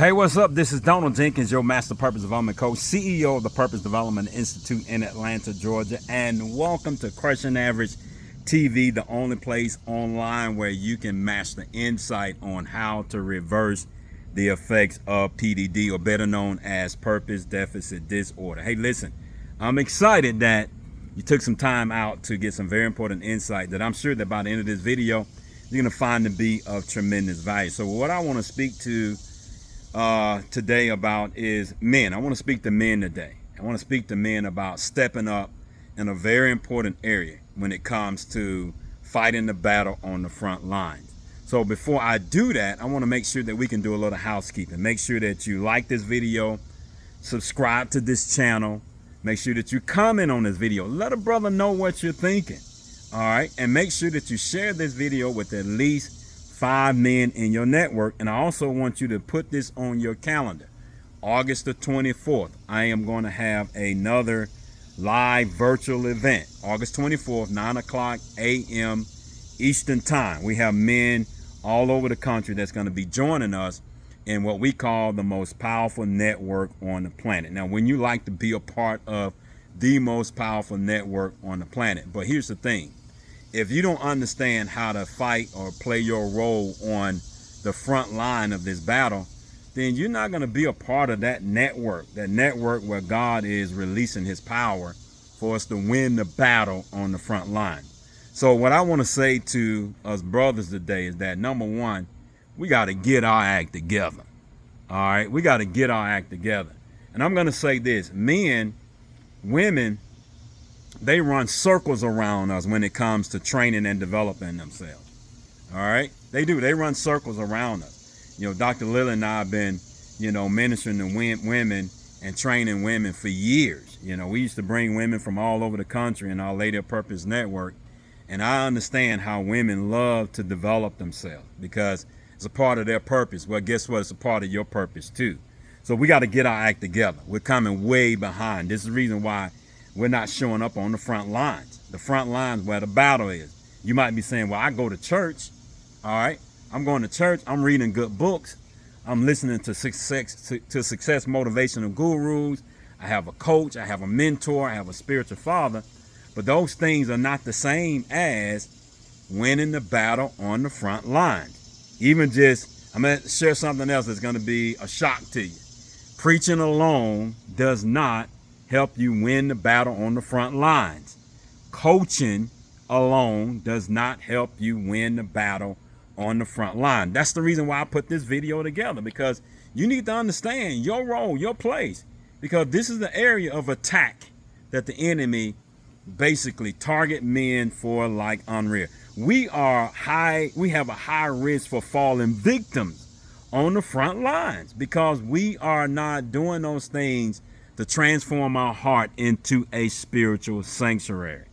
Hey, what's up? This is Donald Jenkins, your Master Purpose Development Coach, CEO of the Purpose Development Institute in Atlanta, Georgia, and welcome to Crushing Average TV, the only place online where you can master insight on how to reverse the effects of PDD, or better known as Purpose Deficit Disorder. Hey, listen, I'm excited that you took some time out to get some very important insight that I'm sure that by the end of this video, you're going to find to be of tremendous value. So what I want to speak to today about is men. I want to speak to men today. I want to speak to men about stepping up in a very important area when it comes to fighting the battle on the front lines. So before I do that, I want to make sure that we can do a little housekeeping. Make sure that you like this video, subscribe to this channel, make sure that you comment on this video. Let a brother know what you're thinking. All right. And make sure that you share this video with at least 5 men in your network. And I also want you to put this on your calendar. August the 24th, I am going to have another live virtual event. August 24th, 9 o'clock a.m. Eastern time. We have men all over the country that's going to be joining us in what we call the most powerful network on the planet. Now, when you like to be a part of the most powerful network on the planet, but here's the thing. If you don't understand how to fight or play your role on the front line of this battle, then you're not going to be a part of that network where God is releasing his power for us to win the battle on the front line. So what I want to say to us brothers today is that, number one, we got to get our act together. All right, we got to get our act together. And I'm going to say this, men, women, they run circles around us when it comes to training and developing themselves. All right. They do. They run circles around us. You know, Dr. Lily and I have been, ministering to women and training women for years. We used to bring women from all over the country in our Lady of Purpose network. And I understand how women love to develop themselves because it's a part of their purpose. Well, guess what? It's a part of your purpose too. So we got to get our act together. We're coming way behind. This is the reason why we're not showing up on the front lines. The front lines where the battle is. You might be saying, well, I go to church. All right. I'm going to church. I'm reading good books. I'm listening to success motivational gurus. I have a coach. I have a mentor. I have a spiritual father. But those things are not the same as winning the battle on the front lines. Even just, I'm going to share something else that's going to be a shock to you. Preaching alone does not help you win the battle on the front lines. Coaching alone does not help you win the battle on the front line. That's the reason why I put this video together, because you need to understand your role, your place, because this is the area of attack that the enemy basically target men for like unreal. We have a high risk for falling victims on the front lines because we are not doing those things to transform our heart into a spiritual sanctuary.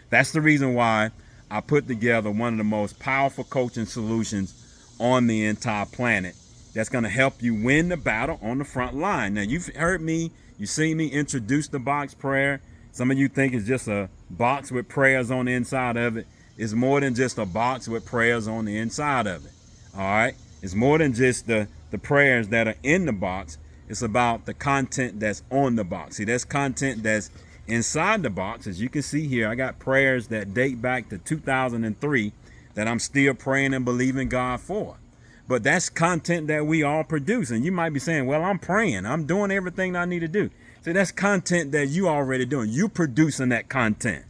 That's the reason why I put together one of the most powerful coaching solutions on the entire planet that's going to help you win the battle on the front line. Now, you've heard me, you've seen me introduce the box prayer. Some of you think it's just a box with prayers on the inside of it. It's more than just a box with prayers on the inside of it. All right. It's more than just the prayers that are in the box. It's about the content that's on the box. See, that's content that's inside the box. As you can see here, I got prayers that date back to 2003 that I'm still praying and believing God for. But that's content that we all produce. And you might be saying, well, I'm praying. I'm doing everything I need to do. See, that's content that you already doing. You producing that content.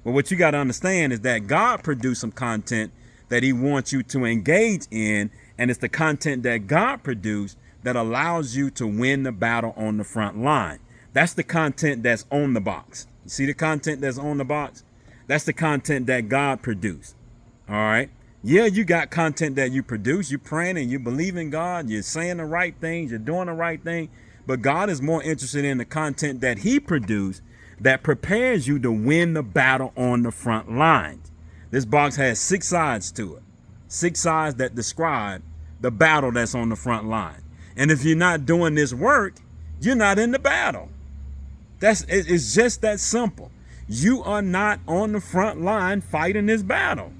But what you got to understand is that God produced some content that he wants you to engage in. And it's the content that God produced that allows you to win the battle on the front line. That's the content that's on the box. You see the content that's on the box? That's the content that God produced. All right. Yeah, you got content that you produce. You're praying and you believe in God. You're saying the right things. You're doing the right thing. But God is more interested in the content that he produced that prepares you to win the battle on the front lines. This box has 6 sides to it. 6 sides that describe the battle that's on the front line. And if you're not doing this work, you're not in the battle. It's just that simple. You are not on the front line fighting this battle.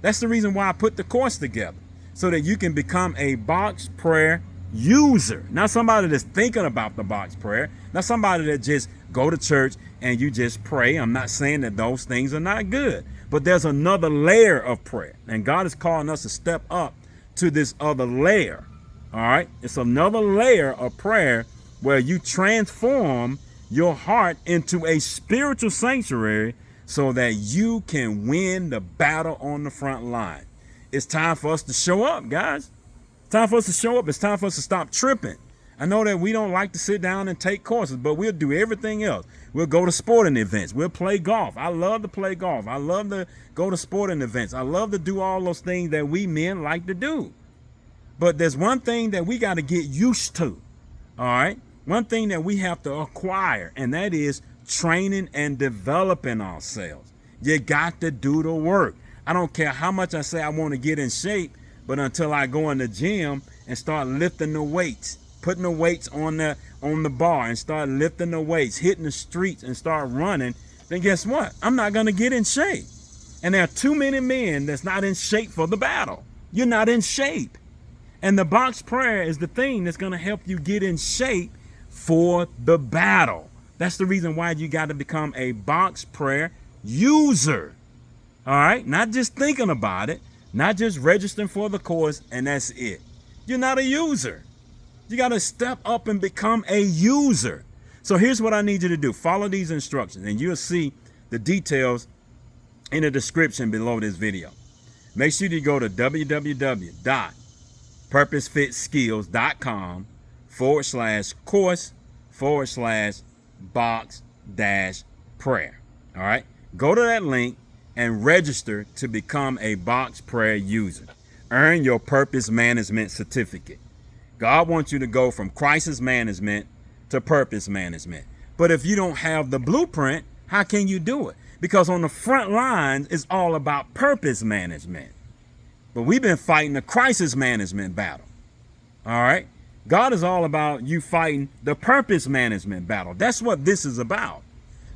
That's the reason why I put the course together, so that you can become a box prayer user, not somebody that's thinking about the box prayer, not somebody that just go to church and you just pray. I'm not saying that those things are not good, but there's another layer of prayer, and God is calling us to step up to this other layer. All right, it's another layer of prayer where you transform your heart into a spiritual sanctuary so that you can win the battle on the front line. It's time for us to show up, guys. It's time for us to show up. It's time for us to stop tripping. I know that we don't like to sit down and take courses, but we'll do everything else. We'll go to sporting events. We'll play golf. I love to play golf. I love to go to sporting events. I love to do all those things that we men like to do. But there's one thing that we got to get used to. All right. One thing that we have to acquire, and that is training and developing ourselves. You got to do the work. I don't care how much I say I want to get in shape, but until I go in the gym and start lifting the weights, putting the weights on the bar and start lifting the weights, hitting the streets and start running, then guess what? I'm not going to get in shape. And there are too many men that's not in shape for the battle. You're not in shape. And the box prayer is the thing that's going to help you get in shape for the battle. That's the reason why you got to become a box prayer user. All right? Not just thinking about it, not just registering for the course, and that's it. You're not a user. You got to step up and become a user. So here's what I need you to do. Follow these instructions, and you'll see the details in the description below this video. Make sure you go to www.purposefitskills.com/course/box-prayer. All right. Go to that link and register to become a box prayer user. Earn your purpose management certificate. God wants you to go from crisis management to purpose management. But if you don't have the blueprint, how can you do it? Because on the front lines, it's all about purpose management. But we've been fighting the crisis management battle. All right. God is all about you fighting the purpose management battle. That's what this is about.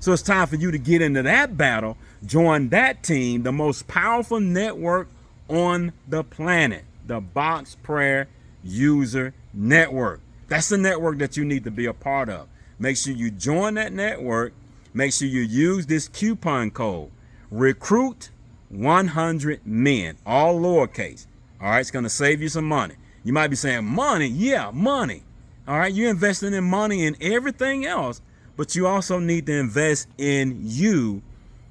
So it's time for you to get into that battle, join that team, the most powerful network on the planet, the Box Prayer User Network. That's the network that you need to be a part of. Make sure you join that network. Make sure you use this coupon code, Recruit 100 Men, all lowercase. All right, it's going to save you some money. You might be saying, money? Yeah, money. All right, you're investing in money and everything else, but you also need to invest in you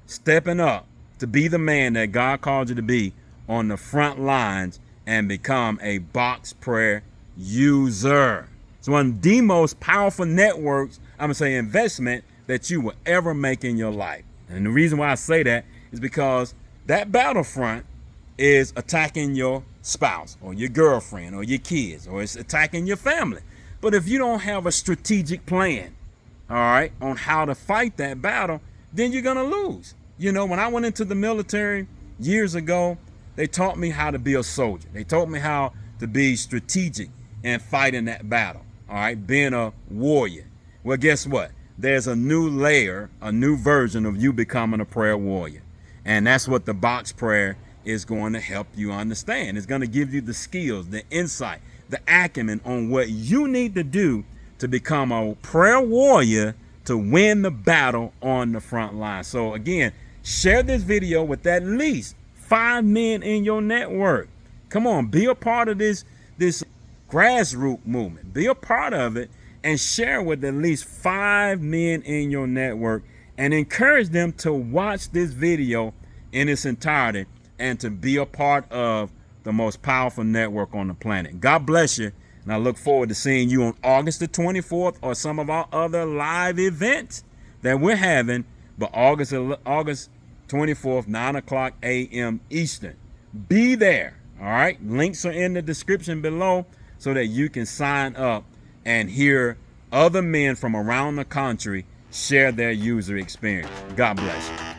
stepping up to be the man that God called you to be on the front lines and become a box prayer user. It's one of the most powerful networks, I'm going to say investment, that you will ever make in your life. And the reason why I say that is because that battlefront is attacking your spouse or your girlfriend or your kids, or it's attacking your family. But if you don't have a strategic plan, all right, on how to fight that battle, then you're going to lose. You know, when I went into the military years ago, they taught me how to be a soldier. They taught me how to be strategic and fighting that battle. All right, being a warrior. Well, guess what? There's a new layer, a new version of you becoming a prayer warrior. And that's what the box prayer is going to help you understand. It's going to give you the skills, the insight, the acumen on what you need to do to become a prayer warrior to win the battle on the front line. So again, share this video with at least 5 men in your network. Come on, be a part of this grassroots movement. Be a part of it and share with at least 5 men in your network and encourage them to watch this video in its entirety and to be a part of the most powerful network on the planet. God bless you. And I look forward to seeing you on August the 24th or some of our other live events that we're having. But August 24th, 9 o'clock a.m. Eastern. Be there. All right. Links are in the description below so that you can sign up and hear other men from around the country share their user experience. God bless you.